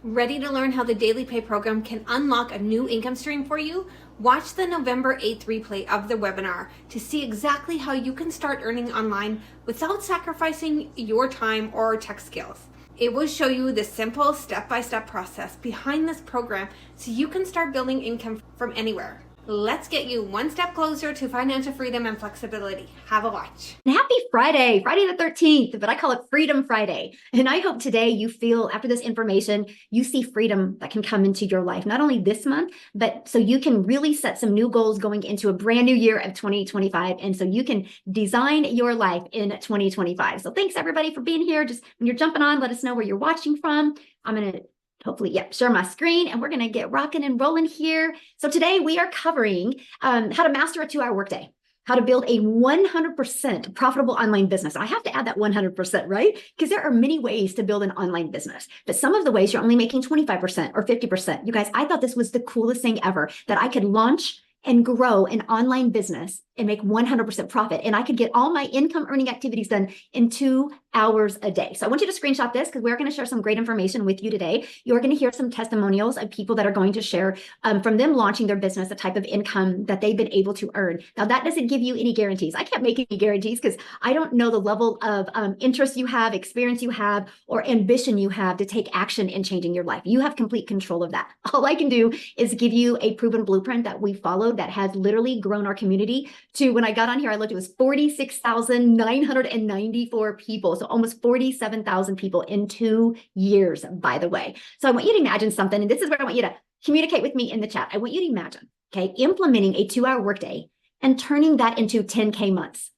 Ready to learn how the Daily Pay program can unlock a new income stream for you? Watch the November 8th replay of the webinar to see exactly how you can start earning online without sacrificing your time or tech skills. It will show you the simple step-by-step process behind this program so you can start building income from anywhere. Let's get you one step closer to financial freedom and flexibility. Have a watch. Happy Friday, Friday the 13th, but I call it Freedom Friday. And I hope today you feel, after this information, you see freedom that can come into your life, not only this month, but so you can really set some new goals going into a brand new year of 2025. And so you can design your life in 2025. So thanks everybody for being here. Just when you're jumping on, let us know where you're watching from. I'm going to hopefully, share my screen, and we're going to get rocking and rolling here. So today we are covering how to master a 2-hour workday, how to build a 100% profitable online business. I have to add that 100%, right? Because there are many ways to build an online business, but some of the ways you're only making 25% or 50%. You guys, I thought this was the coolest thing ever, that I could launch and grow an online business and make 100% profit. And I could get all my income earning activities done in 2 hours a day. So I want you to screenshot this because we're going to share some great information with you today. You're going to hear some testimonials of people that are going to share from them launching their business, the type of income that they've been able to earn. Now, that doesn't give you any guarantees. I can't make any guarantees because I don't know the level of interest you have, experience you have, or ambition you have to take action in changing your life. You have complete control of that. All I can do is give you a proven blueprint that we followed that has literally grown our community to, when I got on here, I looked, it was 46,994 people. So almost 47,000 people in 2 years, by the way. So I want you to imagine something, and this is where I want you to communicate with me in the chat. I want you to imagine, okay, implementing a 2-hour workday and turning that into 10K months.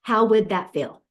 How would that feel?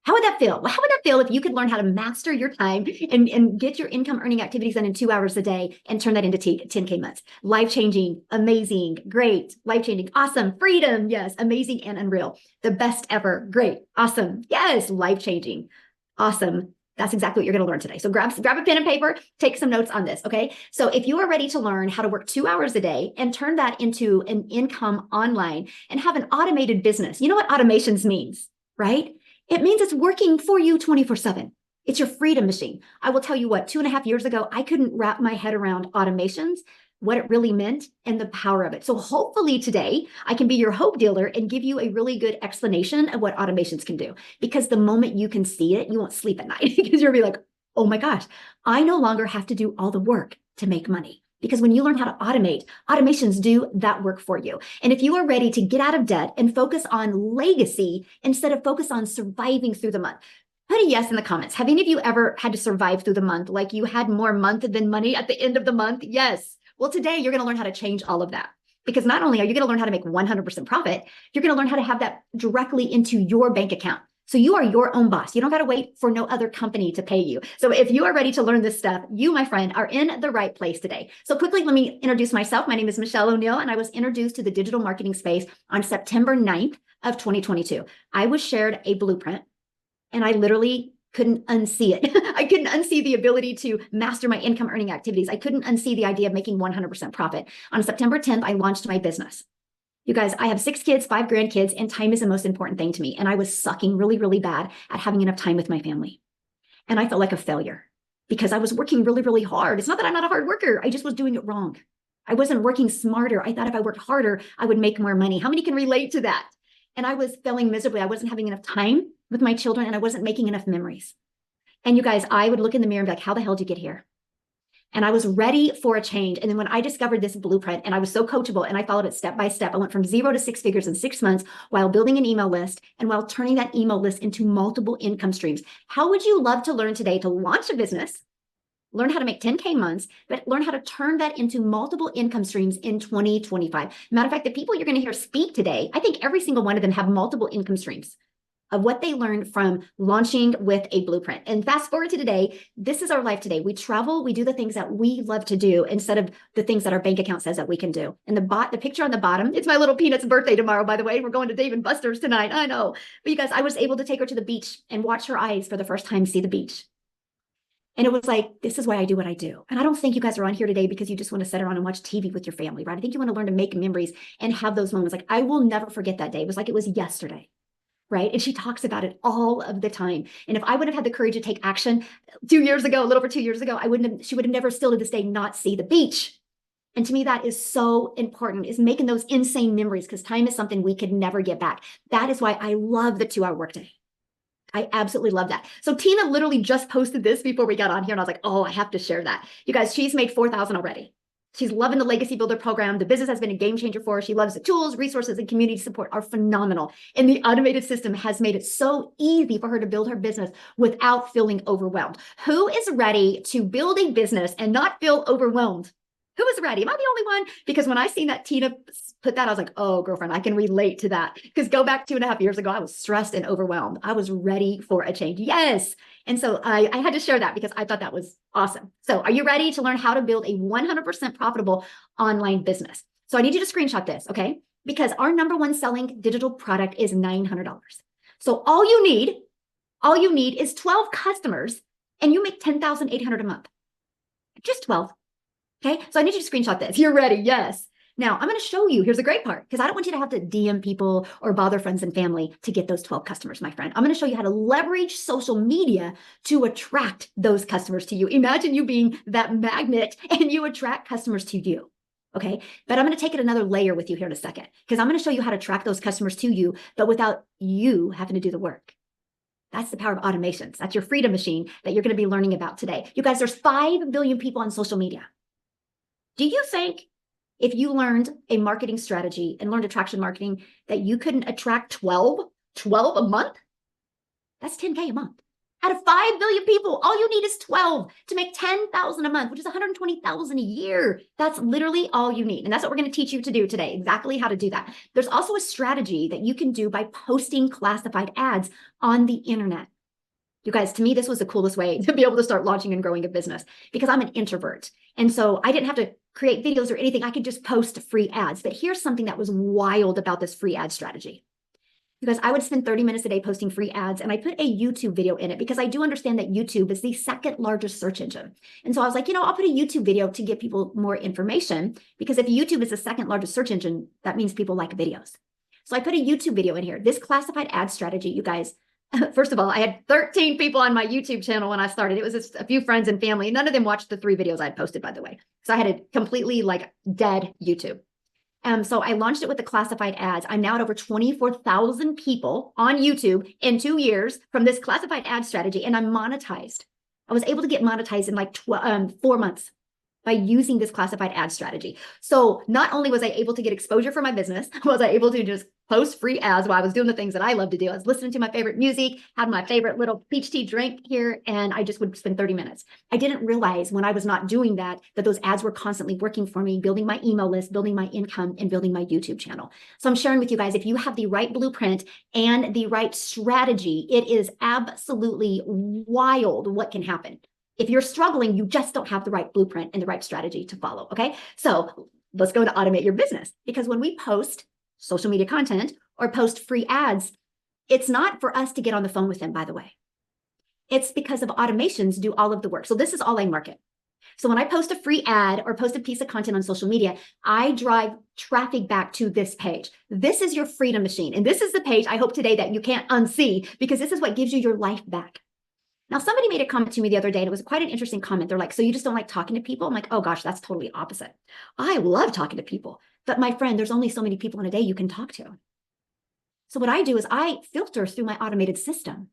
How would that feel? Well, how would that feel if you could learn how to master your time and get your income earning activities done in 2 hours a day and turn that into 10K months? Life-changing, amazing, great, life-changing, awesome, freedom, yes, amazing and unreal. The best ever, great, awesome, yes, life-changing, awesome. That's exactly what you're going to learn today. So grab a pen and paper, take some notes on this, okay? So if you are ready to learn how to work 2 hours a day and turn that into an income online and have an automated business, you know what automations means, right? It means it's working for you 24/7. It's your freedom machine. I will tell you what, 2.5 years ago, I couldn't wrap my head around automations, what it really meant, and the power of it. So hopefully today, I can be your hope dealer and give you a really good explanation of what automations can do. Because the moment you can see it, you won't sleep at night because you'll be like, oh my gosh, I no longer have to do all the work to make money. Because when you learn how to automate, automations do that work for you. And if you are ready to get out of debt and focus on legacy instead of focus on surviving through the month, put a yes in the comments. Have any of you ever had to survive through the month? Like you had more month than money at the end of the month? Yes. Well, today you're going to learn how to change all of that. Because not only are you going to learn how to make 100% profit, you're going to learn how to have that directly into your bank account. So you are your own boss. You don't got to wait for no other company to pay you. So if you are ready to learn this stuff, you, my friend, are in the right place today. So quickly, let me introduce myself. My name is Michelle O'Neill, and I was introduced to the digital marketing space on September 9th of 2022. I was shared a blueprint, and I literally couldn't unsee it. I couldn't unsee the ability to master my income earning activities. I couldn't unsee the idea of making 100% profit. On September 10th, I launched my business. You guys, I have 6 kids, 5 grandkids, and time is the most important thing to me. And I was sucking really, really bad at having enough time with my family. And I felt like a failure because I was working really, really hard. It's not that I'm not a hard worker. I just was doing it wrong. I wasn't working smarter. I thought if I worked harder, I would make more money. How many can relate to that? And I was failing miserably. I wasn't having enough time with my children, and I wasn't making enough memories. And you guys, I would look in the mirror and be like, how the hell did you get here? And I was ready for a change. And then when I discovered this blueprint, and I was so coachable and I followed it step by step, I went from 0 to 6 figures in 6 months while building an email list and while turning that email list into multiple income streams. How would you love to learn today to launch a business, learn how to make 10K months, but learn how to turn that into multiple income streams in 2025? Matter of fact, the people you're going to hear speak today, I think every single one of them have multiple income streams of what they learned from launching with a blueprint. And fast forward to today, this is our life today. We travel, we do the things that we love to do instead of the things that our bank account says that we can do. And the picture on the bottom, it's my little Peanut's birthday tomorrow, by the way. We're going to Dave and Buster's tonight. I know. But you guys, I was able to take her to the beach and watch her eyes for the first time see the beach. And it was like, this is why I do what I do. And I don't think you guys are on here today because you just want to sit around and watch TV with your family, right? I think you want to learn to make memories and have those moments. Like, I will never forget that day. It was like it was yesterday. right? And she talks about it all of the time. And if I would have had the courage to take action 2 years ago, a little over 2 years ago, she would have never still to this day not see the beach. And to me, that is so important, is making those insane memories, because time is something we could never get back. That is why I love the 2-hour workday. I absolutely love that. So Tina literally just posted this before we got on here, and I was like, oh, I have to share that. You guys, she's made 4,000 already. She's loving the Legacy Builder program. The business has been a game changer for her. She loves the tools, resources, and community support are phenomenal. And the automated system has made it so easy for her to build her business without feeling overwhelmed. Who is ready to build a business and not feel overwhelmed? Who is ready? Am I the only one? Because when I seen that Tina put that, I was like, oh, girlfriend, I can relate to that. Because go back 2.5 years ago, I was stressed and overwhelmed. I was ready for a change. Yes. And so I had to share that because I thought that was awesome. So are you ready to learn how to build a 100% profitable online business? So I need you to screenshot this, okay? Because our number one selling digital product is $900. So all you need is 12 customers, and you make $10,800 a month. Just 12. Okay, so I need you to screenshot this. You're ready, yes. Now, I'm going to show you. Here's the great part, because I don't want you to have to DM people or bother friends and family to get those 12 customers, my friend. I'm going to show you how to leverage social media to attract those customers to you. Imagine you being that magnet and you attract customers to you. Okay, but I'm going to take it another layer with you here in a second, because I'm going to show you how to attract those customers to you, but without you having to do the work. That's the power of automations. That's your freedom machine that you're going to be learning about today. You guys, there's 5 billion people on social media. Do you think if you learned a marketing strategy and learned attraction marketing that you couldn't attract 12 a month? That's 10K a month. Out of 5 billion people, all you need is 12 to make 10,000 a month, which is 120,000 a year. That's literally all you need. And that's what we're going to teach you to do today, exactly how to do that. There's also a strategy that you can do by posting classified ads on the internet. You guys, to me, this was the coolest way to be able to start launching and growing a business, because I'm an introvert. And so I didn't have to create videos or anything. I could just post free ads. But here's something that was wild about this free ad strategy. Because I would spend 30 minutes a day posting free ads, and I put a YouTube video in it because I do understand that YouTube is the second largest search engine. And so I was like, I'll put a YouTube video to give people more information, because if YouTube is the second largest search engine, that means people like videos. So I put a YouTube video in here. This classified ad strategy, you guys, first of all, I had 13 people on my YouTube channel when I started. It was just a few friends and family. None of them watched the 3 videos I had posted, by the way. So I had a completely dead YouTube. So I launched it with the classified ads. I'm now at over 24,000 people on YouTube in 2 years from this classified ad strategy, and I'm monetized. I was able to get monetized in 4 months by using this classified ad strategy. So not only was I able to get exposure for my business, was I able to just post free ads while I was doing the things that I love to do. I was listening to my favorite music, had my favorite little peach tea drink here, and I just would spend 30 minutes. I didn't realize when I was not doing that those ads were constantly working for me, building my email list, building my income, and building my YouTube channel. So I'm sharing with you guys, if you have the right blueprint and the right strategy, it is absolutely wild what can happen. If you're struggling, you just don't have the right blueprint and the right strategy to follow, okay? So let's go to automate your business. Because when we post social media content or post free ads, it's not for us to get on the phone with them, by the way. It's because of automations do all of the work. So this is all I market. So when I post a free ad or post a piece of content on social media, I drive traffic back to this page. This is your freedom machine. And this is the page I hope today that you can't unsee, because this is what gives you your life back. Now, somebody made a comment to me the other day, and it was quite an interesting comment. They're like, so you just don't like talking to people? I'm like, oh gosh, that's totally opposite. I love talking to people. But my friend, there's only so many people in a day you can talk to. So what I do is I filter through my automated system.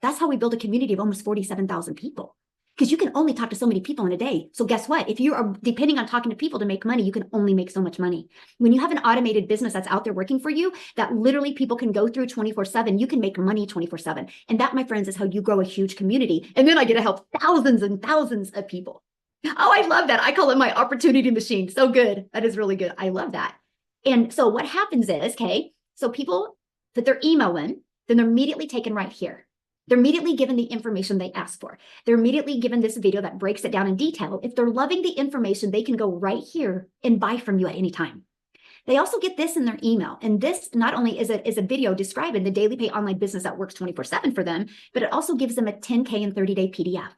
That's how we build a community of almost 47,000 people. Because you can only talk to so many people in a day. So guess what? If you are depending on talking to people to make money, you can only make so much money. When you have an automated business that's out there working for you, that literally people can go through 24/7, you can make money 24/7. And that, my friends, is how you grow a huge community. And then I get to help thousands and thousands of people. Oh, I love that. I call it my opportunity machine. So good. That is really good. I love that. And so what happens is, okay, so people put their email in, then they're immediately taken right here. They're immediately given the information they asked for. They're immediately given this video that breaks it down in detail. If they're loving the information, they can go right here and buy from you at any time. They also get this in their email. And this not only is a video describing the daily pay online business that works 24/7 for them, but it also gives them a 10K and 30-day PDF.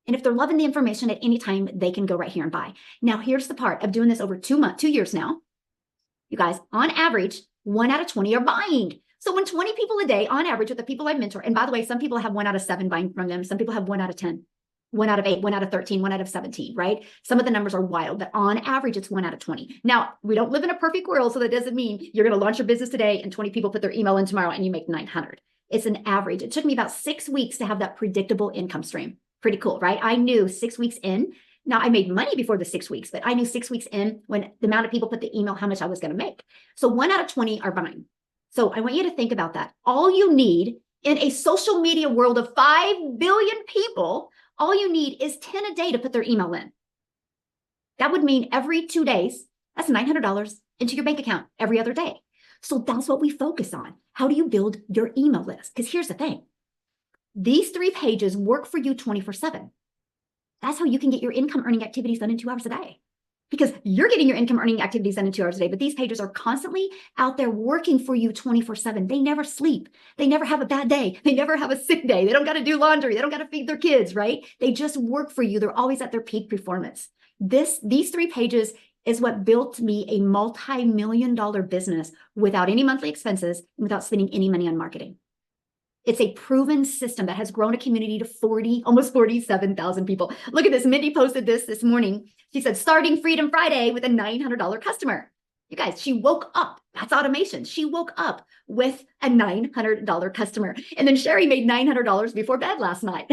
And if they're loving the information at any time, they can go right here and buy. Now, here's the part of doing this over 2 years now. You guys, on average, 1 out of 20 are buying. So when 20 people a day on average with the people I mentor, and by the way, some people have 1 out of 7 buying from them. Some people have 1 out of 10, 1 out of 8, 1 out of 13, 1 out of 17, right? Some of the numbers are wild, but on average, it's 1 out of 20. Now, we don't live in a perfect world, so that doesn't mean you're going to launch your business today and 20 people put their email in tomorrow and you make 900. It's an average. It took me about 6 weeks to have that predictable income stream. Pretty cool, right? I knew 6 weeks in. Now, I made money before the 6 weeks, but I knew 6 weeks in, when the amount of people put the email, how much I was going to make. So 1 out of 20 are buying. So I want you to think about that. All you need in a social media world of 5 billion people, all you need is 10 a day to put their email in. That would mean every 2 days, that's $900 into your bank account every other day. So that's what we focus on. How do you build your email list? Because here's the thing. These 3 pages work for you 24/7. That's how you can get your income earning activities done in 2 hours a day. Because you're getting your income earning activities done in 2 hours a day, but these pages are constantly out there working for you 24/7. They never sleep. They never have a bad day. They never have a sick day. They don't got to do laundry. They don't got to feed their kids, right? They just work for you. They're always at their peak performance. These 3 pages is what built me a multi-million-dollar business without any monthly expenses, without spending any money on marketing. It's a proven system that has grown a community to almost 47,000 people. Look at this. Mindy posted this morning. She said, starting Freedom Friday with a $900 customer. You guys, she woke up. That's automation. She woke up with a $900 customer. And then Sherry made $900 before bed last night.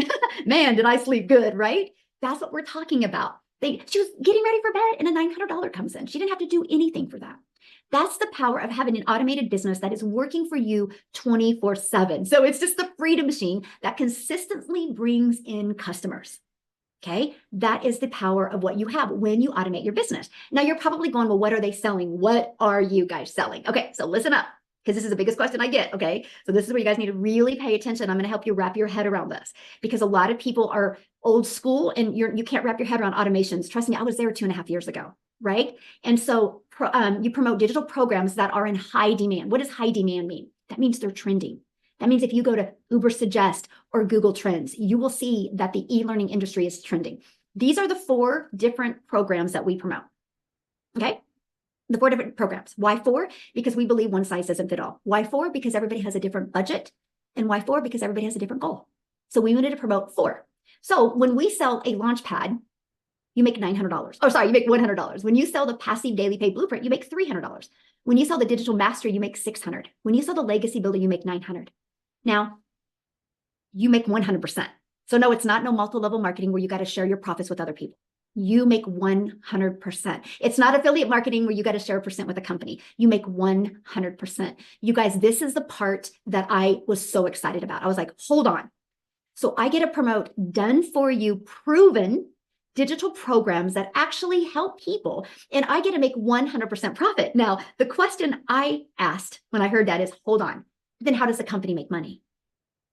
Man, did I sleep good, right? That's what we're talking about. She was getting ready for bed and a $900 comes in. She didn't have to do anything for that. That's the power of having an automated business that is working for you 24/7. So it's just the freedom machine that consistently brings in customers. Okay. That is the power of what you have when you automate your business. Now you're probably going, well, what are they selling? What are you guys selling? Okay. So listen up, because this is the biggest question I get. Okay. So this is where you guys need to really pay attention. I'm going to help you wrap your head around this, because a lot of people are old school and you can't wrap your head around automations. Trust me, I was there 2.5 years ago. Right. And so you promote digital programs that are in high demand. What does high demand mean? That means they're trending. That means if you go to Uber Suggest or Google Trends, you will see that the e-learning industry is trending. These are the 4 different programs that we promote. Okay. The 4 different programs. Why 4? Because we believe one size doesn't fit all. Why 4? Because everybody has a different budget. And why 4? Because everybody has a different goal. So we wanted to promote 4. So when we sell a launch pad, you make $900. Oh, sorry, you make $100. When you sell the passive daily pay blueprint, you make $300. When you sell the digital mastery, you make $600. When you sell the legacy builder, you make $900. Now, you make 100%. So no, it's not no multi-level marketing where you got to share your profits with other people. You make 100%. It's not affiliate marketing where you got to share a percent with a company. You make 100%. You guys, this is the part that I was so excited about. I was like, hold on. So I get to promote done for you, proven digital programs that actually help people, and I get to make 100% profit. Now, the question I asked when I heard that is, hold on, then how does the company make money?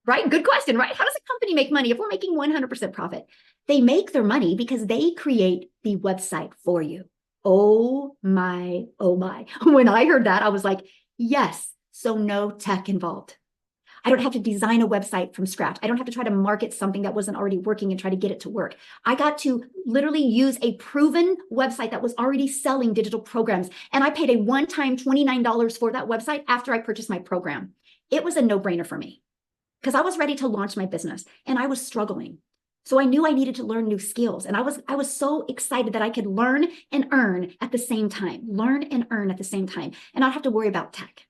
Right? Good question, right? How does a company make money if we're making 100% profit? They make their money because they create the website for you. Oh my, oh my. When I heard that, I was like, yes, so no tech involved. I don't have to design a website from scratch. I don't have to try to market something that wasn't already working and try to get it to work. I got to literally use a proven website that was already selling digital programs. And I paid a one-time $29 for that website after I purchased my program. It was a no-brainer for me because I was ready to launch my business and I was struggling. So I knew I needed to learn new skills. And I was so excited that I could learn and earn at the same time, and not have to worry about tech.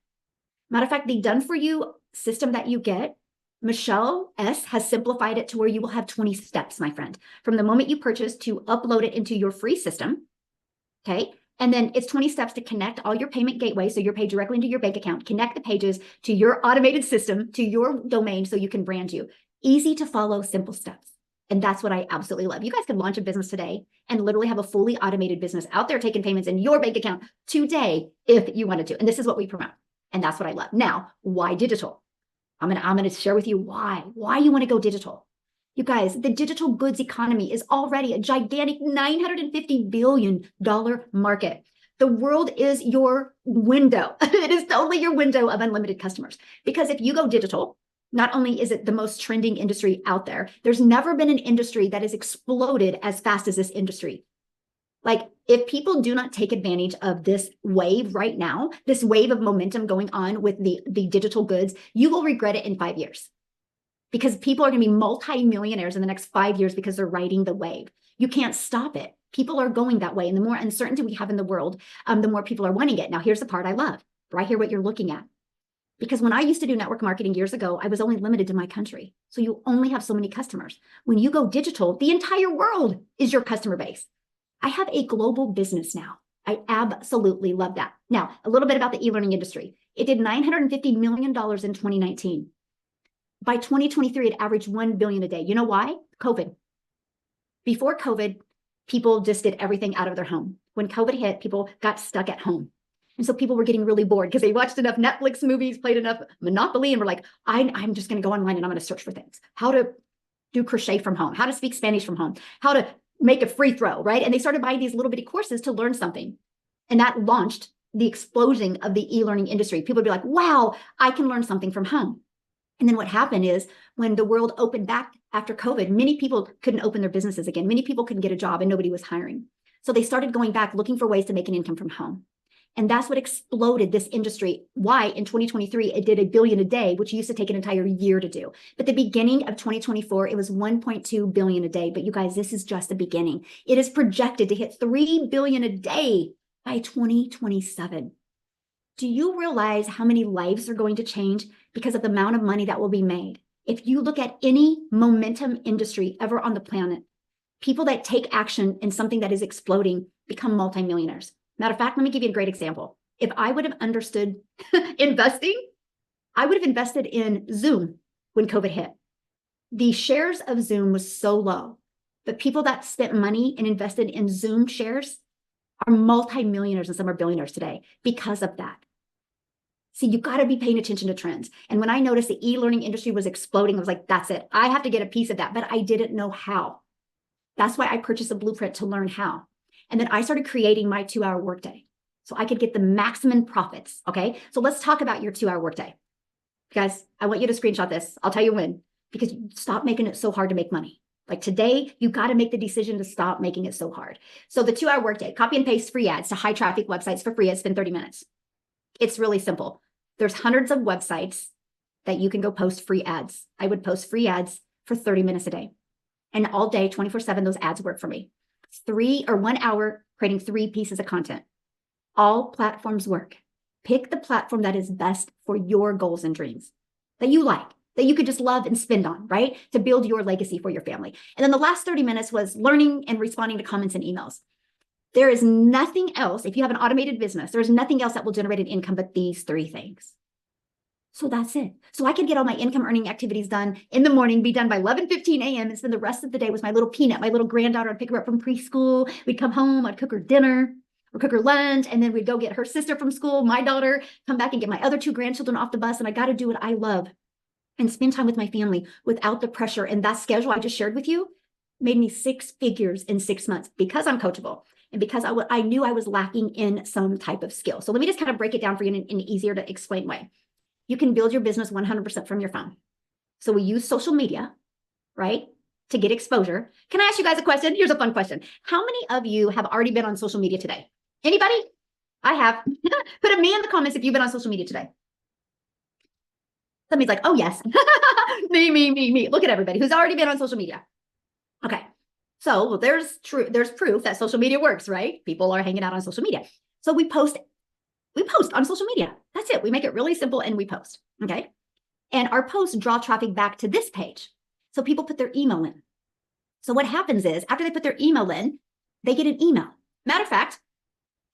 Matter of fact, the done for you system that you get, Michelle S. has simplified it to where you will have 20 steps, my friend, from the moment you purchase to upload it into your free system. Okay. And then it's 20 steps to connect all your payment gateways. So you're paid directly into your bank account, connect the pages to your automated system, to your domain, so you can brand you. Easy to follow, simple steps. And that's what I absolutely love. You guys can launch a business today and literally have a fully automated business out there taking payments in your bank account today if you wanted to. And this is what we promote. And that's what I love. Now, why digital? I'm gonna share with you why you want to go digital. You guys, the digital goods economy is already a gigantic $950 billion market. The world is your window. It is totally your window of unlimited customers. Because if you go digital, not only is it the most trending industry out there, there's never been an industry that has exploded as fast as this industry. Like If people do not take advantage of this wave right now, this wave of momentum going on with the digital goods, you will regret it in 5 years, because people are going to be multi-millionaires in the next 5 years because they're riding the wave. You can't stop it. People are going that way. And the more uncertainty we have in the world, the more people are wanting it. Now, here's the part I love, right here, what you're looking at. Because when I used to do network marketing years ago, I was only limited to my country. So you only have so many customers. When you go digital, the entire world is your customer base. I have a global business now. I absolutely love that. Now, a little bit about the e-learning industry. It did $950 million in 2019. By 2023, it averaged $1 billion a day. You know why? COVID. Before COVID, people just did everything out of their home. When COVID hit, people got stuck at home. And so people were getting really bored because they watched enough Netflix movies, played enough Monopoly, and were like, I'm just going to go online and I'm going to search for things. How to do crochet from home, how to speak Spanish from home, how to make a free throw, right? And they started buying these little bitty courses to learn something. And that launched the explosion of the e-learning industry. People would be like, wow, I can learn something from home. And then what happened is when the world opened back after COVID, many people couldn't open their businesses again. Many people couldn't get a job and nobody was hiring. So they started going back looking for ways to make an income from home. And that's what exploded this industry. Why in 2023, it did $1 billion a day, which used to take an entire year to do. But the beginning of 2024, it was $1.2 billion a day. But you guys, this is just the beginning. It is projected to hit $3 billion a day by 2027. Do you realize how many lives are going to change because of the amount of money that will be made? If you look at any momentum industry ever on the planet, people that take action in something that is exploding become multimillionaires. Matter of fact, let me give you a great example. If I would have understood investing, I would have invested in Zoom when COVID hit. The shares of Zoom was so low, but people that spent money and invested in Zoom shares are multimillionaires and some are billionaires today because of that. See, you got to be paying attention to trends. And when I noticed the e-learning industry was exploding, I was like, that's it. I have to get a piece of that, but I didn't know how. That's why I purchased a blueprint to learn how. And then I started creating my 2-hour workday so I could get the maximum profits. Okay. So let's talk about your 2-hour workday. Guys, I want you to screenshot this. I'll tell you when, because stop making it so hard to make money. Like today, you got to make the decision to stop making it so hard. So the 2-hour workday, copy and paste free ads to high traffic websites for free. It's been 30 minutes. It's really simple. There's hundreds of websites that you can go post free ads. I would post free ads for 30 minutes a day. And all day, 24/7, those ads work for me. 1 hour creating 3 pieces of content. All platforms work. Pick the platform that is best for your goals and dreams that you like, that you could just love and spend on, right? To build your legacy for your family. And then the last 30 minutes was learning and responding to comments and emails. There is nothing else. If you have an automated business, there's nothing else that will generate an income but these 3 things. So that's it. So I could get all my income earning activities done in the morning, be done by 11:15 a.m. and spend the rest of the day with my little peanut, my little granddaughter. I'd pick her up from preschool. We'd come home. I'd cook her dinner or cook her lunch. And then we'd go get her sister from school, my daughter, come back and get my other 2 grandchildren off the bus. And I got to do what I love and spend time with my family without the pressure. And that schedule I just shared with you made me 6 figures in 6 months because I'm coachable and because I knew I was lacking in some type of skill. So let me just kind of break it down for you in an easier to explain way. You can build your business 100% from your phone. So we use social media, right, to get exposure. Can I ask you guys a question? Here's a fun question. How many of you have already been on social media today? Anybody? I have. Put a me in the comments if you've been on social media today. Somebody's like, oh, yes. Me. Look at everybody who's already been on social media. Okay. So there's proof that social media works, right? People are hanging out on social media. So we post on social media. That's it. We make it really simple and we post. Okay. And our posts draw traffic back to this page. So people put their email in. So what happens is after they put their email in, they get an email. Matter of fact,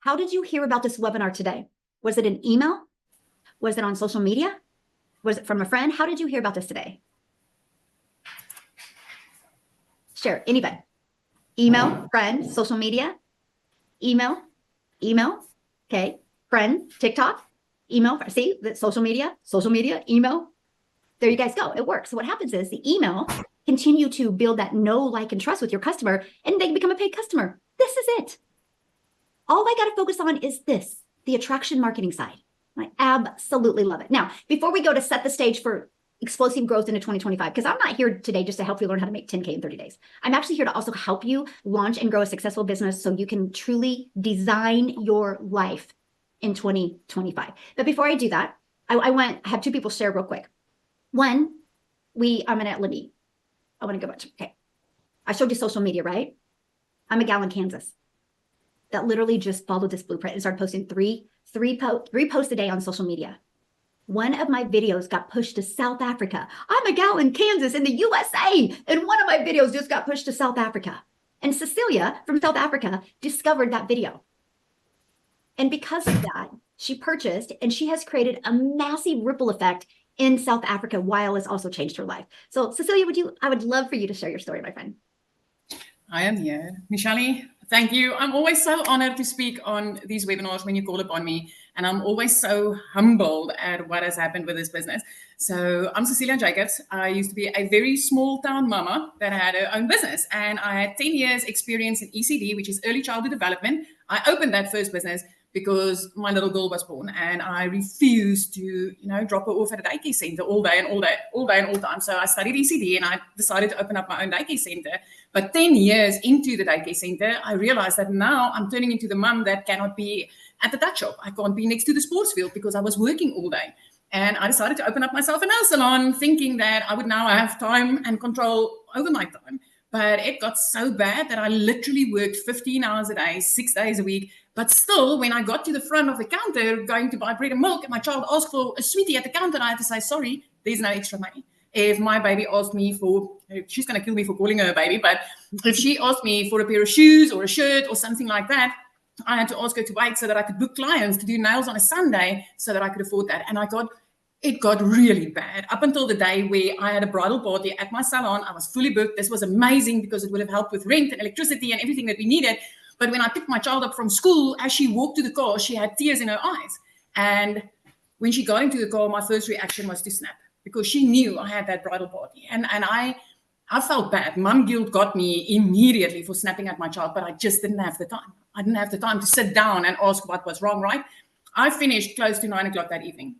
how did you hear about this webinar today? Was it an email? Was it on social media? Was it from a friend? How did you hear about this today? Share, anybody. Email, friend, social media, email, okay. Friend, TikTok, email, see, social media, email. There you guys go. It works. So what happens is the email continue to build that know, like, and trust with your customer, and they become a paid customer. This is it. All I got to focus on is this, the attraction marketing side. I absolutely love it. Now, before we go to set the stage for explosive growth into 2025, because I'm not here today just to help you learn how to make 10K in 30 days. I'm actually here to also help you launch and grow a successful business so you can truly design your life in 2025. But before I do that, I have two people share real quick. One, I want to go back to, okay. I showed you social media, right? I'm a gal in Kansas that literally just followed this blueprint and started posting three posts a day on social media. One of my videos got pushed to South Africa. I'm a gal in Kansas in the USA, and one of my videos just got pushed to South Africa. And Cecilia from South Africa discovered that video. And because of that, she purchased, and she has created a massive ripple effect in South Africa while it's also changed her life. So Cecilia, I would love for you to share your story, my friend. I am here. Michelle, thank you. I'm always so honored to speak on these webinars when you call upon me. And I'm always so humbled at what has happened with this business. So I'm Cecilia Jacobs. I used to be a very small town mama that had her own business. And I had 10 years experience in ECD, which is early childhood development. I opened that first business because my little girl was born, and I refused to, drop her off at a daycare center all day and all time. So I studied ECD, and I decided to open up my own daycare center. But 10 years into the daycare center, I realized that now I'm turning into the mom that cannot be at the touch shop. I can't be next to the sports field because I was working all day. And I decided to open up myself a nail salon, thinking that I would now have time and control over my time. But it got so bad that I literally worked 15 hours a day, 6 days a week. But still, when I got to the front of the counter going to buy bread and milk, and my child asked for a sweetie at the counter, I had to say, sorry, there's no extra money. If my baby asked me she's going to kill me for calling her a baby, but if she asked me for a pair of shoes or a shirt or something like that, I had to ask her to wait so that I could book clients to do nails on a Sunday so that I could afford that. And it got really bad up until the day where I had a bridal party at my salon. I was fully booked. This was amazing because it would have helped with rent and electricity and everything that we needed. But when I picked my child up from school, as she walked to the car, she had tears in her eyes. And when she got into the car, my first reaction was to snap because she knew I had that bridal party. And I felt bad. Mom guilt got me immediately for snapping at my child, but I just didn't have the time. I didn't have the time to sit down and ask what was wrong, right? I finished close to 9 o'clock that evening.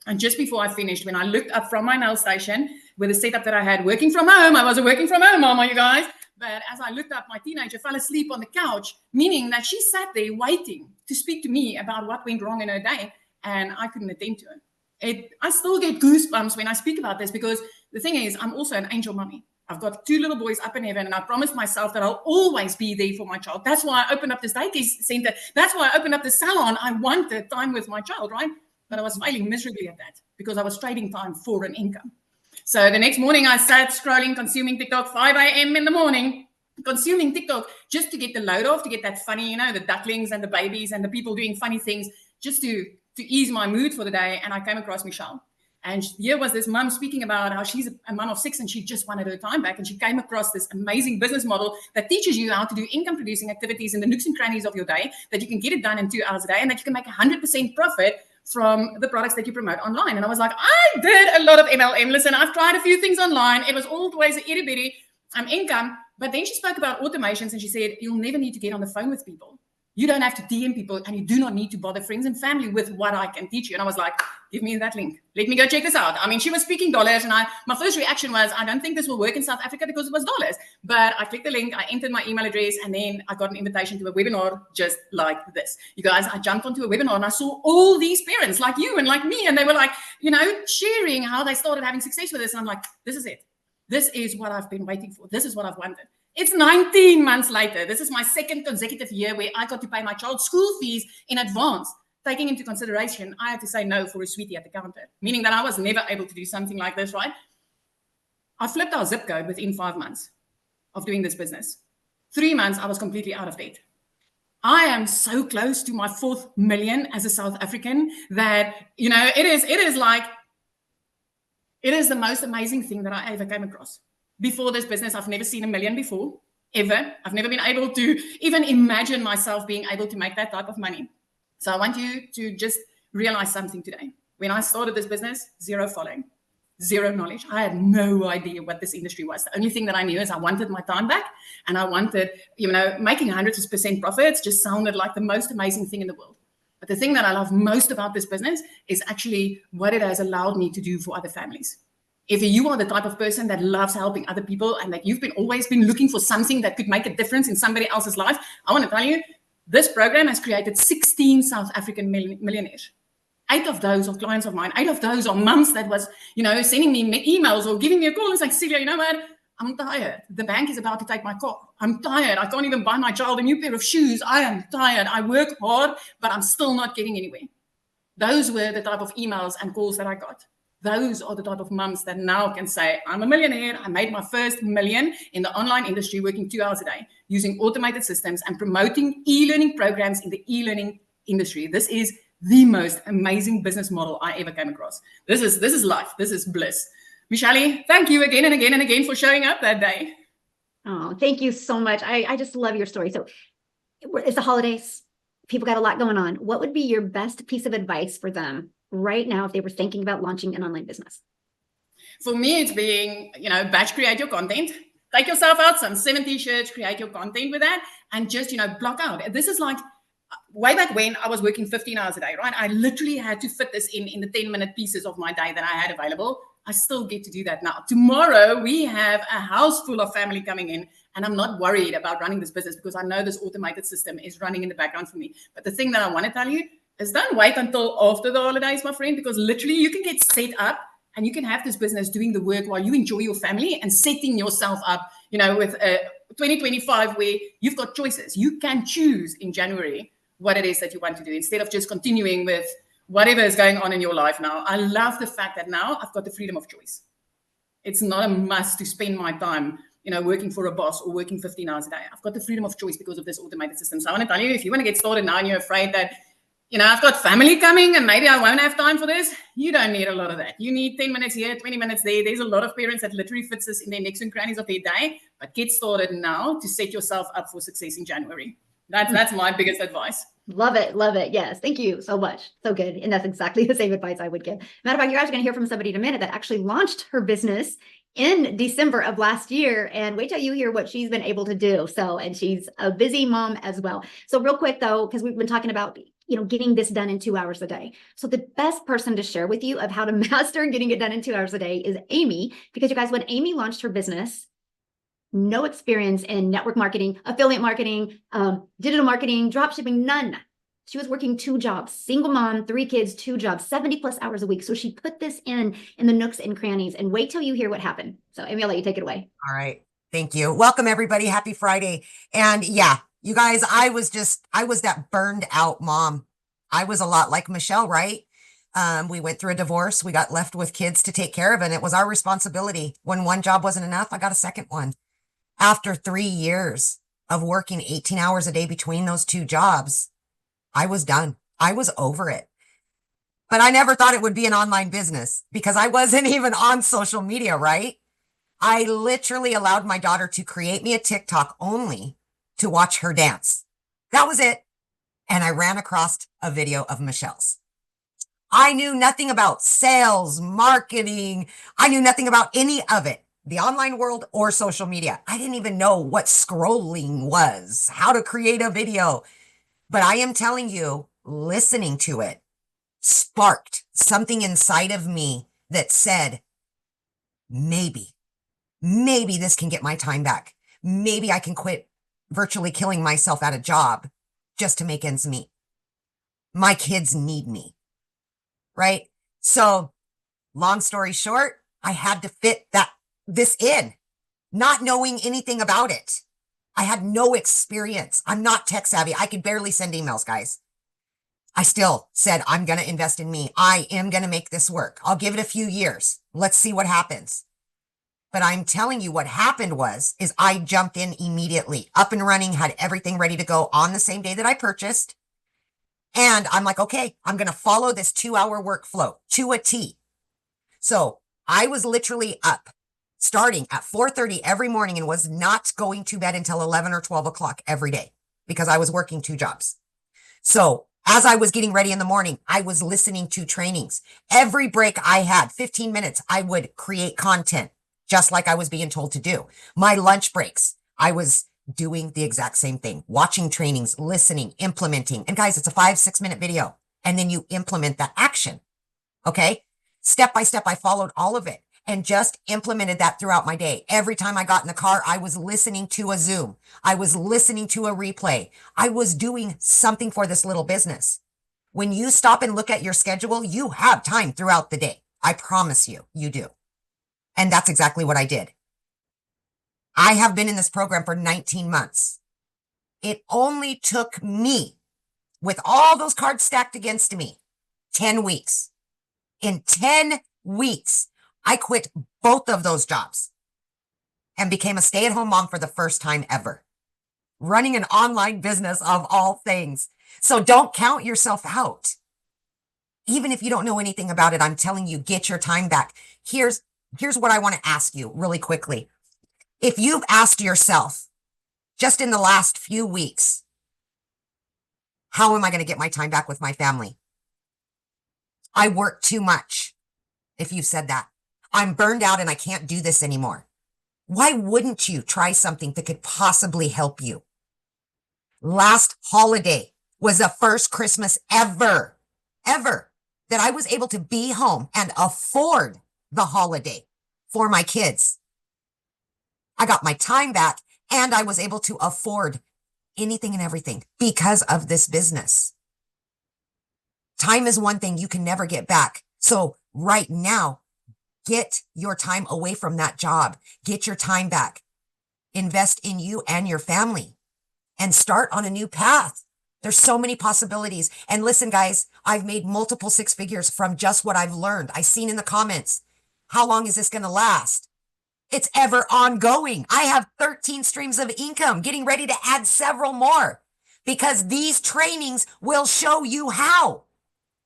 And just before I finished, when I looked up from my nail station with the setup that I had working from home, I was a working from home mama, you guys. But as I looked up, my teenager fell asleep on the couch, meaning that she sat there waiting to speak to me about what went wrong in her day, and I couldn't attend to it. I still get goosebumps when I speak about this because the thing is, I'm also an angel mommy. I've got 2 little boys up in heaven, and I promised myself that I'll always be there for my child. That's why I opened up this daycare center. That's why I opened up the salon. I wanted time with my child, right? But I was failing miserably at that because I was trading time for an income. So the next morning I sat scrolling, consuming TikTok, 5 a.m. in the morning, consuming TikTok just to get the load off, to get that funny, the ducklings and the babies and the people doing funny things, just to ease my mood for the day. And I came across Michelle. And here was this mom speaking about how she's a mom of 6 and she just wanted her time back. And she came across this amazing business model that teaches you how to do income producing activities in the nooks and crannies of your day, that you can get it done in 2 hours a day, and that you can make 100% profit from the products that you promote online. And I was like, I did a lot of MLM. Listen, I've tried a few things online. It was always a itty bitty income. But then she spoke about automations and she said, you'll never need to get on the phone with people. You don't have to DM people, and you do not need to bother friends and family with what I can teach you. And I was like, give me that link. Let me go check this out. I mean, she was speaking dollars, and my first reaction was, I don't think this will work in South Africa because it was dollars. But I clicked the link, I entered my email address, and then I got an invitation to a webinar just like this. You guys, I jumped onto a webinar and I saw all these parents like you and like me, and they were like, sharing how they started having success with this. And I'm like, this is it. This is what I've been waiting for. This is what I've wanted. It's 19 months later. This is my second consecutive year where I got to pay my child's school fees in advance. Taking into consideration, I had to say no for a sweetie at the counter, meaning that I was never able to do something like this, right? I flipped our zip code within 5 months of doing this business. 3 months, I was completely out of debt. I am so close to my 4th million as a South African that, it is the most amazing thing that I ever came across. Before this business, I've never seen $1 million before, ever. I've never been able to even imagine myself being able to make that type of money. So I want you to just realize something today. When I started this business, 0 following, 0 knowledge. I had no idea what this industry was. The only thing that I knew is I wanted my time back, and I wanted, making 100% profits just sounded like the most amazing thing in the world. But the thing that I love most about this business is actually what it has allowed me to do for other families. If you are the type of person that loves helping other people and that you've always been looking for something that could make a difference in somebody else's life, I want to tell you, this program has created 16 South African millionaires. 8 of those are clients of mine. 8 of those are mums that was, sending me emails or giving me a call and saying, Celia, you know what? I'm tired. The bank is about to take my car. I'm tired. I can't even buy my child a new pair of shoes. I am tired. I work hard, but I'm still not getting anywhere. Those were the type of emails and calls that I got. Those are the type of mums that now can say, I'm a millionaire. I made my first million in the online industry working 2 hours a day using automated systems and promoting e-learning programs in the e-learning industry. This is the most amazing business model I ever came across. This is life. This is bliss. Michelle, thank you again and again and again for showing up that day. Oh, thank you so much. I just love your story. So it's the holidays. People got a lot going on. What would be your best piece of advice for them right now if they were thinking about launching an online business? For me, it's being, batch create your content. Take yourself out some 70 shirts, create your content with that, and just, block out. This is like way back when I was working 15 hours a day, right? I literally had to fit this in the 10-minute pieces of my day that I had available. I still get to do that now. Tomorrow, we have a house full of family coming in, and I'm not worried about running this business because I know this automated system is running in the background for me. But the thing that I want to tell you is don't wait until after the holidays, my friend, because literally you can get set up and you can have this business doing the work while you enjoy your family and setting yourself up, with 2025 where you've got choices. You can choose in January what it is that you want to do instead of just continuing with whatever is going on in your life now. I love the fact that now I've got the freedom of choice. It's not a must to spend my time, working for a boss or working 15 hours a day. I've got the freedom of choice because of this automated system. So I want to tell you, if you want to get started now and you're afraid that, I've got family coming and maybe I won't have time for this, you don't need a lot of that. You need 10 minutes here, 20 minutes there. There's a lot of parents that literally fits this in their necks and crannies of their day, but get started now to set yourself up for success in January. That's my biggest advice. Love it. Love it. Yes. Thank you so much. So good. And that's exactly the same advice I would give. Matter of fact, you're actually going to hear from somebody in a minute that actually launched her business in December of last year. And wait till you hear what she's been able to do. And she's a busy mom as well. So real quick though, because we've been talking about, getting this done in 2 hours a day. So the best person to share with you of how to master getting it done in 2 hours a day is Amy, because you guys, when Amy launched her business, no experience in network marketing, affiliate marketing, digital marketing, drop shipping, none. She was working 2 jobs, single mom, 3 kids, 2 jobs, 70 plus hours a week. So she put this in the nooks and crannies, and wait till you hear what happened. So Amy, I'll let you take it away. All right. Thank you. Welcome everybody. Happy Friday. And yeah, you guys, I was that burned out mom. I was a lot like Michelle, right? We went through a divorce. We got left with kids to take care of, and it was our responsibility. When one job wasn't enough, I got a second one. After 3 years of working 18 hours a day between those 2 jobs, I was done. I was over it. But I never thought it would be an online business because I wasn't even on social media, right? I literally allowed my daughter to create me a TikTok only to watch her dance. That was it. And I ran across a video of Michelle's. I knew nothing about sales, marketing. I knew nothing about any of it, the online world or social media. I didn't even know what scrolling was, how to create a video. But I am telling you, listening to it sparked something inside of me that said, maybe this can get my time back. Maybe I can quit virtually killing myself at a job just to make ends meet. My kids need me, right? So long story short, I had to fit this in, not knowing anything about it. I had no experience. I'm not tech savvy. I could barely send emails, guys. I still said, I'm going to invest in me. I am going to make this work. I'll give it a few years. Let's see what happens. But I'm telling you what happened is I jumped in immediately, up and running, had everything ready to go on the same day that I purchased. And I'm like, okay, I'm going to follow this 2-hour workflow to a T. So I was literally up starting at 4:30 every morning and was not going to bed until 11 or 12 o'clock every day because I was working 2 jobs. So as I was getting ready in the morning, I was listening to trainings. Every break I had, 15 minutes, I would create content just like I was being told to do. My lunch breaks, I was doing the exact same thing, watching trainings, listening, implementing. And guys, it's a 5-6 minute video. And then you implement that action. Okay. Step by step, I followed all of it. and just implemented that throughout my day. Every time I got in the car, I was listening to a Zoom. I was listening to a replay. I was doing something for this little business. When you stop and look at your schedule, you have time throughout the day. I promise you, you do. And that's exactly what I did. I have been in this program for 19 months. It only took me, with all those cards stacked against me, 10 weeks. In 10 weeks, I quit both of those jobs and became a stay-at-home mom for the first time ever, running an online business of all things. So don't count yourself out. Even if you don't know anything about it, I'm telling you, get your time back. Here's what I want to ask you really quickly. If you've asked yourself just in the last few weeks, how am I going to get my time back with my family? I work too much. If you said that, I'm burned out and I can't do this anymore. Why wouldn't you try something that could possibly help you? Last holiday was the first Christmas ever that I was able to be home and afford the holiday for my kids. I got my time back and I was able to afford anything and everything because of this business. Time is one thing you can never get back. So right now, get your time away from that job. Get your time back. Invest in you and your family and start on a new path. There's so many possibilities. And listen, guys, I've made multiple six figures from just what I've learned. I've seen in the comments, how long is this going to last? It's ever ongoing. I have 13 streams of income, getting ready to add several more because these trainings will show you how.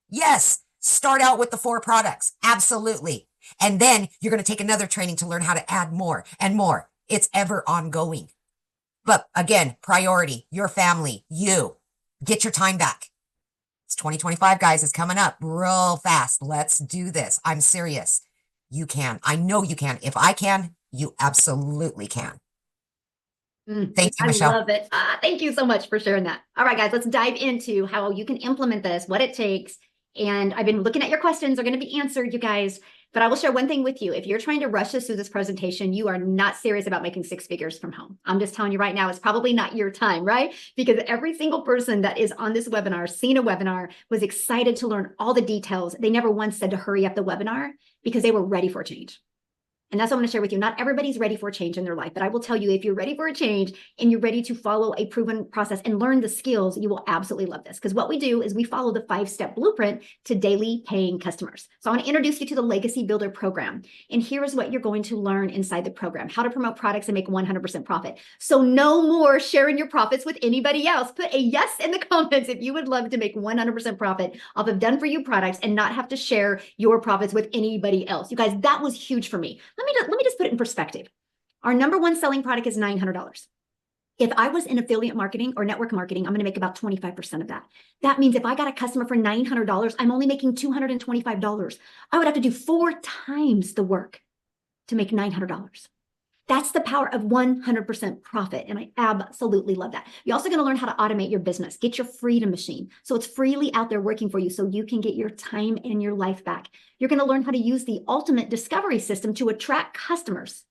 Yes, start out with the 4 products. Absolutely. And then you're going to take another training to learn how to add more and more. It's ever ongoing. But again, priority, your family, you. Get your time back. It's 2025, guys. It's coming up real fast. Let's do this. I'm serious. You can. I know you can. If I can, you absolutely can. Thank you, Michelle. I love it. Thank you so much for sharing that. All right, guys, let's dive into how you can implement this, what it takes. And I've been looking at your questions. They're going to be answered, you guys. But I will share one thing with you. If you're trying to rush us through this presentation, you are not serious about making 6 figures from home. I'm just telling you right now, it's probably not your time, right? Because every single person that is on this webinar, seen a webinar, was excited to learn all the details. They never once said to hurry up the webinar because they were ready for change. And that's what I'm going to share with you. Not everybody's ready for a change in their life, but I will tell you, if you're ready for a change and you're ready to follow a proven process and learn the skills, you will absolutely love this. Because what we do is we follow the 5-step blueprint to daily paying customers. So I want to introduce you to the Legacy Builder program. And here is what you're going to learn inside the program: how to promote products and make 100% profit. So no more sharing your profits with anybody else. Put a yes in the comments if you would love to make 100% profit off of done for you products and not have to share your profits with anybody else. You guys, that was huge for me. Let me just put it in perspective. Our number one selling product is $900. If I was in affiliate marketing or network marketing, I'm going to make about 25% of that. That means if I got a customer for $900, I'm only making $225. I would have to do 4 times the work to make $900. That's the power of 100% profit. And I absolutely love that. You're also going to learn how to automate your business, get your freedom machine. So it's freely out there working for you so you can get your time and your life back. You're going to learn how to use the ultimate discovery system to attract customers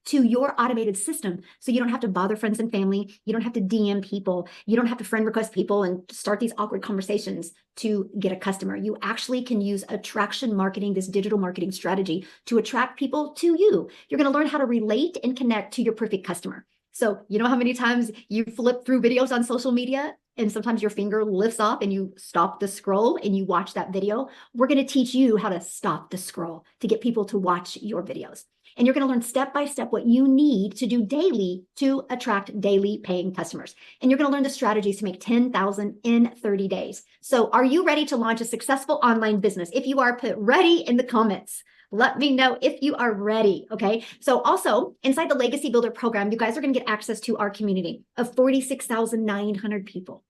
to your automated system. So you don't have to bother friends and family. You don't have to DM people. You don't have to friend request people and start these awkward conversations to get a customer. You actually can use attraction marketing, this digital marketing strategy, to attract people to you. You're going to learn how to relate and connect to your perfect customer. So you know how many times you flip through videos on social media and sometimes your finger lifts off and you stop the scroll and you watch that video? We're going to teach you how to stop the scroll to get people to watch your videos. And you're going to learn step by step what you need to do daily to attract daily paying customers. And you're going to learn the strategies to make 10,000 in 30 days. So are you ready to launch a successful online business? If you are, put ready in the comments. Let me know if you are ready, okay? So also, inside the Legacy Builder program, you guys are going to get access to our community of 46,900 people.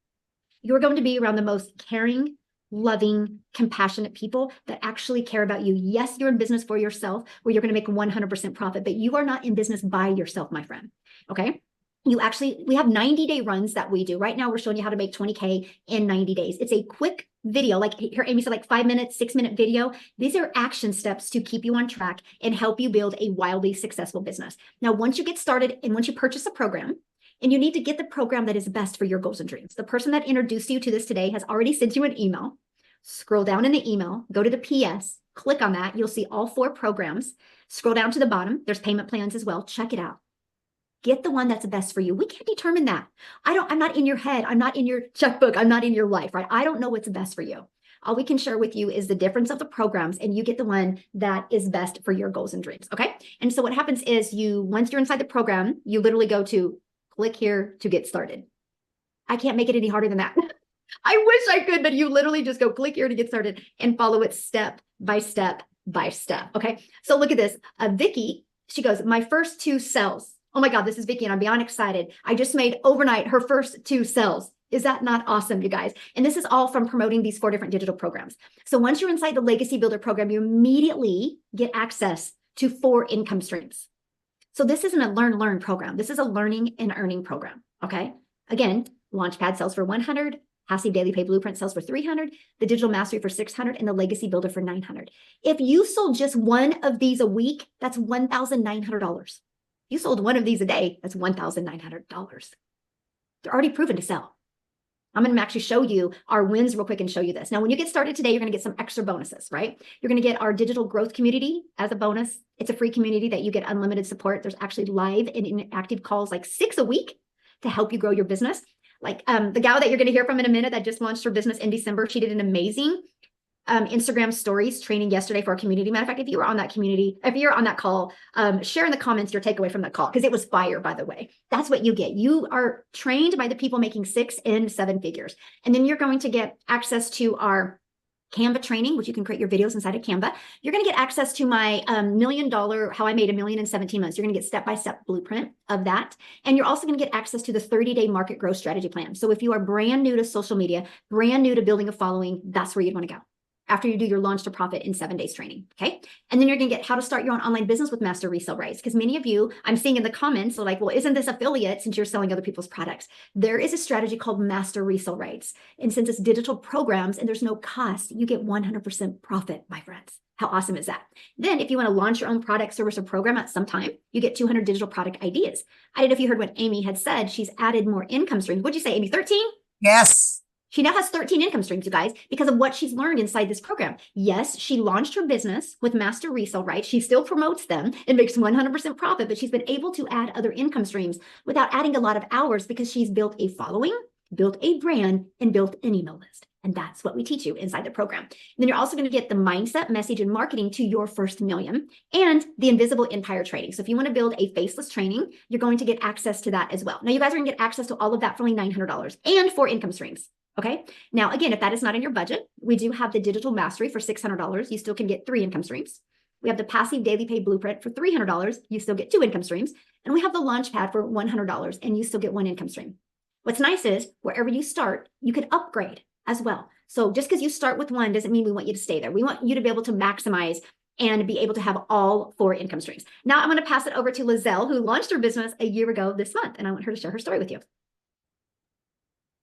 You're going to be around the most caring, loving, compassionate people that actually care about you. Yes, you're in business for yourself where you're going to make 100% profit, but you are not in business by yourself, my friend, okay? we have 90-day runs that we do. Right now, we're showing you how to make 20K in 90 days. It's a quick video, like here, Amy said, like 5 minutes, 6-minute video. These are action steps to keep you on track and help you build a wildly successful business. Now, once you get started and once you purchase a program, and you need to get the program that is best for your goals and dreams. The person that introduced you to this today has already sent you an email. Scroll down in the email, go to the PS, click on that. You'll see all 4 programs. Scroll down to the bottom. There's payment plans as well. Check it out. Get the one that's the best for you. We can't determine that. I'm not in your head. I'm not in your checkbook. I'm not in your life, right? I don't know what's best for you. All we can share with you is the difference of the programs, and you get the one that is best for your goals and dreams, okay? And so what happens is once you're inside the program, you literally go to click here to get started. I can't make it any harder than that. I wish I could, but you literally just go click here to get started and follow it step by step by step, okay? So look at this. Vicky, she goes, my first 2 sales. Oh my God, this is Vicky, and I'm beyond excited. I just made overnight her first 2 sales. Is that not awesome, you guys? And this is all from promoting these 4 different digital programs. So once you're inside the Legacy Builder program, you immediately get access to 4 income streams. So this isn't a learn program. This is a learning and earning program, okay? Again, Launchpad sells for 100, Passive Daily Pay Blueprint sells for 300, the Digital Mastery for 600, and the Legacy Builder for 900. If you sold just one of these a week, that's $1,900. You sold one of these a day, that's $1,900. They're already proven to sell. I'm going to actually show you our wins real quick and show you this. Now, when you get started today, you're going to get some extra bonuses, right? You're going to get our digital growth community as a bonus. It's a free community that you get unlimited support. There's actually live and interactive calls, like 6 a week, to help you grow your business. Like the gal that you're going to hear from in a minute that just launched her business in December, she did an amazing Instagram stories training yesterday for our community. Matter of fact, if you were on that community, if you're on that call, share in the comments your takeaway from that call, because it was fire, by the way. That's what you get. You are trained by the people making 6 and 7 figures. And then you're going to get access to our Canva training, which you can create your videos inside of Canva. You're going to get access to my $1 million, how I made $1 million in 17 months. You're going to get step-by-step blueprint of that. And you're also going to get access to the 30-day market growth strategy plan. So if you are brand new to social media, brand new to building a following, that's where you'd want to go after you do your launch to profit in 7 days training, okay? And then you're gonna get how to start your own online business with master resale rights, because many of you, I'm seeing in the comments, are like, well, isn't this affiliate since you're selling other people's products? There is a strategy called master resale rights. And since it's digital programs and there's no cost, you get 100% profit, my friends. How awesome is that? Then if you wanna launch your own product, service, or program at some time, you get 200 digital product ideas. I don't know if you heard what Amy had said. She's added more income streams. What'd you say, Amy, 13? Yes. She now has 13 income streams, you guys, because of what she's learned inside this program. Yes, she launched her business with master resale rights. She still promotes them and makes 100% profit, but she's been able to add other income streams without adding a lot of hours because she's built a following, built a brand, and built an email list. And that's what we teach you inside the program. And then you're also going to get the mindset, message, and marketing to your first million and the invisible empire training. So if you want to build a faceless training, you're going to get access to that as well. Now, you guys are going to get access to all of that for only $900 and 4 income streams. Okay. Now, again, if that is not in your budget, we do have the digital mastery for $600. You still can get 3 income streams. We have the passive daily pay blueprint for $300. You still get 2 income streams. And we have the Launchpad for $100 and you still get 1 income stream. What's nice is wherever you start, you can upgrade as well. So just because you start with one doesn't mean we want you to stay there. We want you to be able to maximize and be able to have all 4 income streams. Now I'm going to pass it over to Lizelle, who launched her business a year ago this month. And I want her to share her story with you.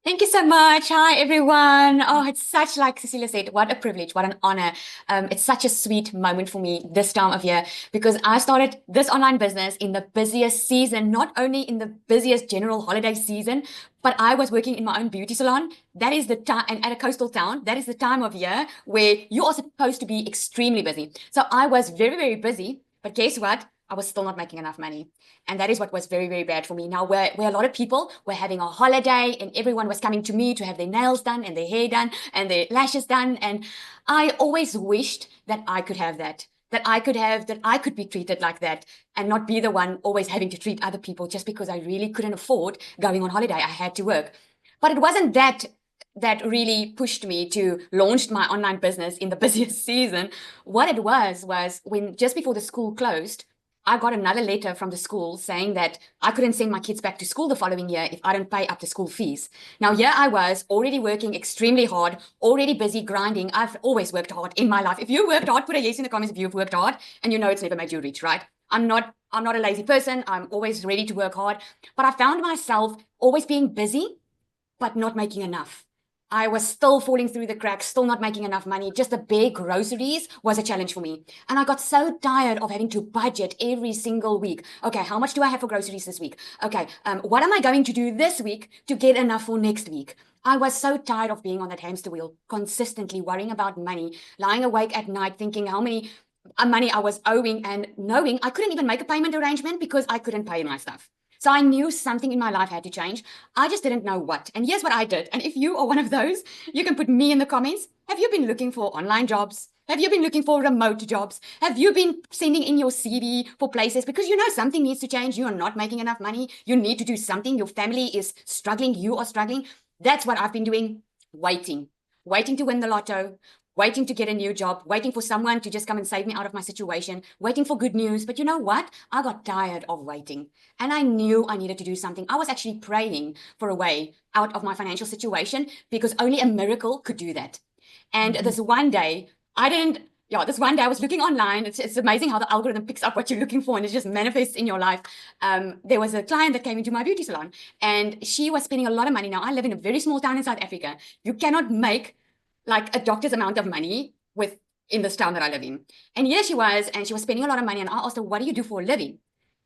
Thank you so much. Hi, everyone. Oh, it's such, like Cecilia said, what a privilege, what an honor. It's such a sweet moment for me this time of year because I started this online business in the busiest season, not only in the busiest general holiday season, but I was working in my own beauty salon. That is the time, and at a coastal town, that is the time of year where you are supposed to be extremely busy. So I was very, very busy, but guess what? I was still not making enough money. And that is what was very, very bad for me. Now, where a lot of people were having a holiday and everyone was coming to me to have their nails done and their hair done and their lashes done. And I always wished that I could have that I could be treated like that and not be the one always having to treat other people just because I really couldn't afford going on holiday. I had to work. But it wasn't that really pushed me to launch my online business in the busiest season. What it was when just before the school closed, I got another letter from the school saying that I couldn't send my kids back to school the following year if I didn't pay up the school fees. Now, here I was already working extremely hard, already busy grinding. I've always worked hard in my life. If you worked hard, put a yes in the comments if you've worked hard and you know it's never made you rich, right? I'm not a lazy person. I'm always ready to work hard. But I found myself always being busy, but not making enough. I was still falling through the cracks, still not making enough money. Just the big groceries was a challenge for me. And I got so tired of having to budget every single week. Okay, how much do I have for groceries this week? Okay, what am I going to do this week to get enough for next week? I was so tired of being on that hamster wheel, consistently worrying about money, lying awake at night thinking how many money I was owing and knowing I couldn't even make a payment arrangement because I couldn't pay my stuff. So I knew something in my life had to change. I just didn't know what. And here's what I did. And if you are one of those, you can put me in the comments. Have you been looking for online jobs? Have you been looking for remote jobs? Have you been sending in your CV for places because you know something needs to change? You are not making enough money. You need to do something. Your family is struggling. You are struggling. That's what I've been doing. Waiting to win the lotto, waiting to get a new job, waiting for someone to just come and save me out of my situation, waiting for good news. But you know what? I got tired of waiting and I knew I needed to do something. I was actually praying for a way out of my financial situation because only a miracle could do that. And this one day, this one day I was looking online. It's amazing how the algorithm picks up what you're looking for and it just manifests in your life. There was a client that came into my beauty salon and she was spending a lot of money. Now, I live in a very small town in South Africa. You cannot make like a doctor's amount of money in this town that I live in. And here she was, and she was spending a lot of money. And I asked her, what do you do for a living?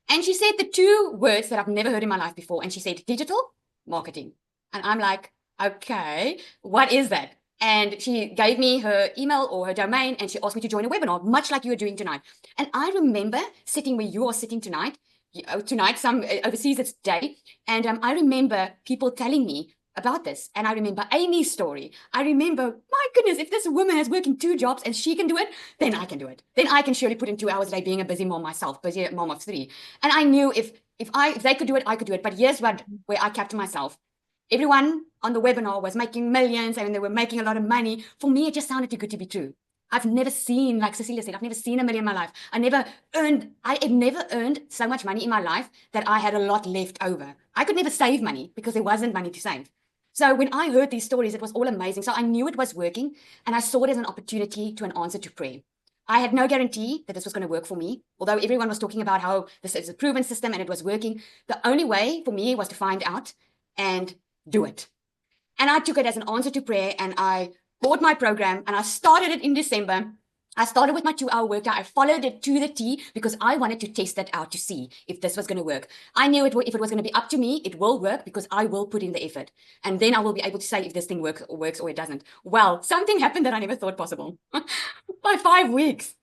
And she said the two words that I've never heard in my life before. And she said, digital marketing. And I'm like, okay, what is that? And she gave me her email or her domain, and she asked me to join a webinar, much like you are doing tonight. And I remember sitting where you are sitting tonight, some overseas it's day. And I remember people telling me about this. And I remember Amy's story. I remember, my goodness, if this woman is working 2 jobs and she can do it, then I can do it. Then I can surely put in 2 hours a day being a busy mom myself, busy mom of 3. And I knew if they could do it, I could do it. But here's where I kept to myself. Everyone on the webinar was making millions and they were making a lot of money. For me, it just sounded too good to be true. I've never seen, like Cecilia said, I've never seen $1 million in my life. I had never earned so much money in my life that I had a lot left over. I could never save money because there wasn't money to save. So when I heard these stories, it was all amazing. So I knew it was working and I saw it as an opportunity to an answer to prayer. I had no guarantee that this was going to work for me. Although everyone was talking about how this is a proven system and it was working, the only way for me was to find out and do it. And I took it as an answer to prayer and I bought my program and I started it in December. I started with my 2-hour workout. I followed it to the T because I wanted to test that out to see if this was going to work. I knew if it was going to be up to me, it will work because I will put in the effort. And then I will be able to say if this thing works or it doesn't. Well, something happened that I never thought possible. By 5 weeks,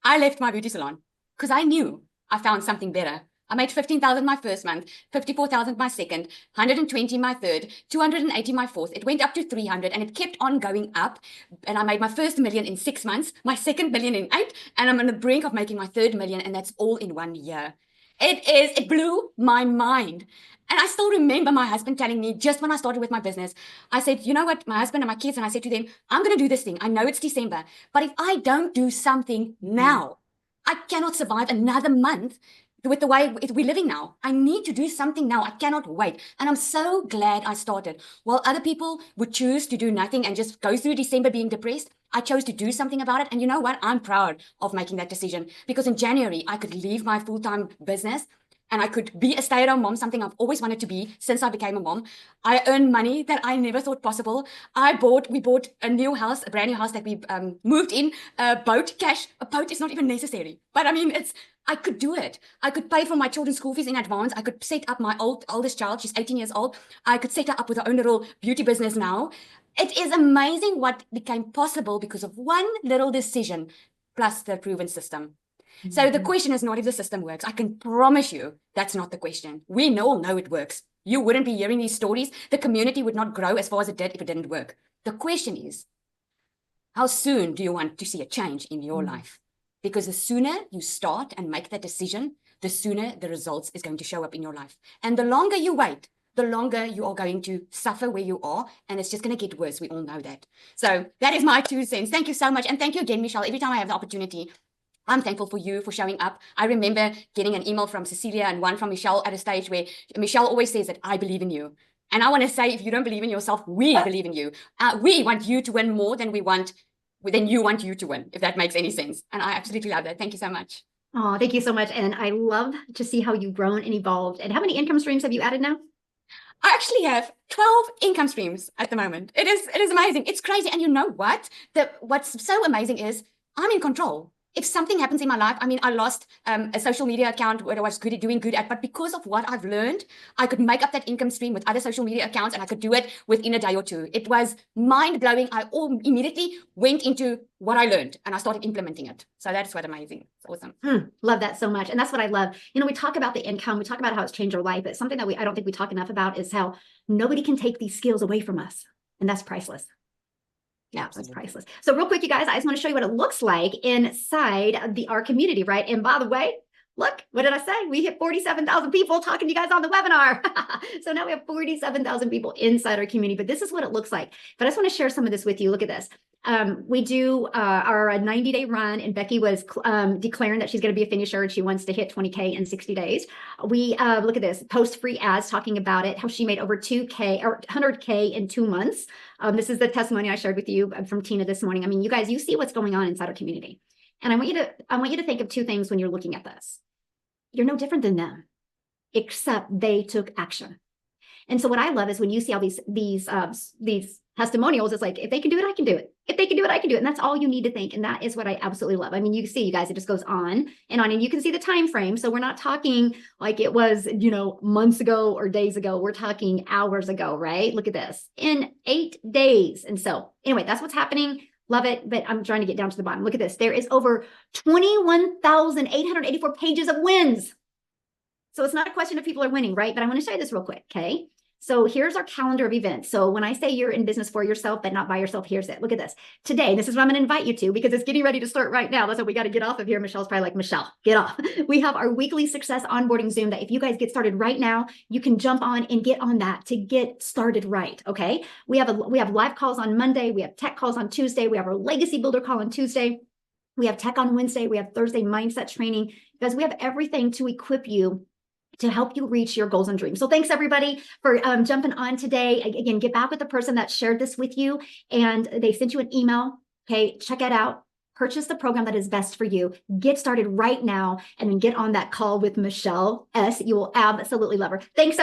I left my beauty salon because I knew I found something better. I made 15,000 my first month, 54,000 my second, 120 my third, 280 my fourth. It went up to 300 and it kept on going up. And I made my first $1 million in 6 months, my second $1 million in 8, and I'm on the brink of making my third $1 million, and that's all in 1 year. It blew my mind. And I still remember my husband telling me just when I started with my business, I said, you know what, my husband and my kids, and I said to them, I'm going to do this thing. I know it's December, but if I don't do something now, I cannot survive another month with the way we're living now. I need to do something now. I cannot wait. And I'm so glad I started. While other people would choose to do nothing and just go through December being depressed, I chose to do something about it. And you know what? I'm proud of making that decision because in January, I could leave my full-time business and I could be a stay-at-home mom, something I've always wanted to be since I became a mom. I earned money that I never thought possible. We bought a new house, a brand new house that we moved in, a boat, cash. A boat is not even necessary. But I mean, I could do it. I could pay for my children's school fees in advance. I could set up my oldest child. She's 18 years old. I could set her up with her own little beauty business now. It is amazing what became possible because of one little decision plus the proven system. Mm-hmm. So the question is not if the system works. I can promise you that's not the question. We all know it works. You wouldn't be hearing these stories. The community would not grow as far as it did if it didn't work. The question is, how soon do you want to see a change in your life? Because the sooner you start and make that decision, the sooner the results is going to show up in your life. And the longer you wait, the longer you are going to suffer where you are. And it's just going to get worse. We all know that. So that is my 2 cents. Thank you so much. And thank you again, Michelle. Every time I have the opportunity, I'm thankful for you for showing up. I remember getting an email from Cecilia and one from Michelle at a stage where Michelle always says that I believe in you. And I want to say, if you don't believe in yourself, we believe in you. We want you to win more than you want you to win, if that makes any sense. And I absolutely love that. Thank you so much. Oh, thank you so much. And I love to see how you've grown and evolved. And how many income streams have you added now? I actually have 12 income streams at the moment. It is amazing. It's crazy. And you know what? What's so amazing is I'm in control. If something happens in my life, I mean, I lost a social media account where I was doing good at, but because of what I've learned, I could make up that income stream with other social media accounts, and I could do it within a day or two. It was mind-blowing. I immediately went into what I learned and I started implementing it. So that's what's amazing. It's awesome. Love that so much. And that's what I love. You know, we talk about the income, we talk about how it's changed our life, but something that I don't think we talk enough about is how nobody can take these skills away from us. And that's priceless. Yeah, that's priceless. So real quick, you guys, I just want to show you what it looks like inside our community, right? And by the way, look, what did I say? We hit 47,000 people talking to you guys on the webinar. So now we have 47,000 people inside our community, but this is what it looks like. But I just want to share some of this with you. Look at this. We do our 90-day run, and Becky was declaring that she's going to be a finisher and she wants to hit 20K in 60 days. We look at this, post free ads talking about it, how she made over 2K or 100K in 2 months. This is the testimony I shared with you from Tina this morning. I mean, you guys, you see what's going on inside our community. And I want you to think of two things when you're looking at this. You're no different than them, except they took action. And so what I love is when you see all these testimonials, it's like, if they can do it, I can do it. If they can do it, I can do it. And that's all you need to think. And that is what I absolutely love. I mean, you see, you guys, it just goes on, and you can see the time frame. So we're not talking like it was, months ago or days ago. We're talking hours ago, right? Look at this, in 8 days. And so anyway, that's what's happening. Love it. But I'm trying to get down to the bottom. Look at this. There is over 21,884 pages of wins. So it's not a question of people are winning, right? But I want to show you this real quick, okay? So here's our calendar of events. So when I say you're in business for yourself, but not by yourself, here's it. Look at this. Today, this is what I'm going to invite you to, because it's getting ready to start right now. That's what we got to get off of here. Michelle's probably like, Michelle, get off. We have our weekly success onboarding Zoom that if you guys get started right now, you can jump on and get on that to get started right, okay? We have live calls on Monday. We have tech calls on Tuesday. We have our legacy builder call on Tuesday. We have tech on Wednesday. We have Thursday mindset training. Guys, we have everything to equip you to help you reach your goals and dreams. So thanks everybody for jumping on today. Again, get back with the person that shared this with you and they sent you an email. Okay, check it out. Purchase the program that is best for you. Get started right now and then get on that call with Michelle S. You will absolutely love her. Thanks.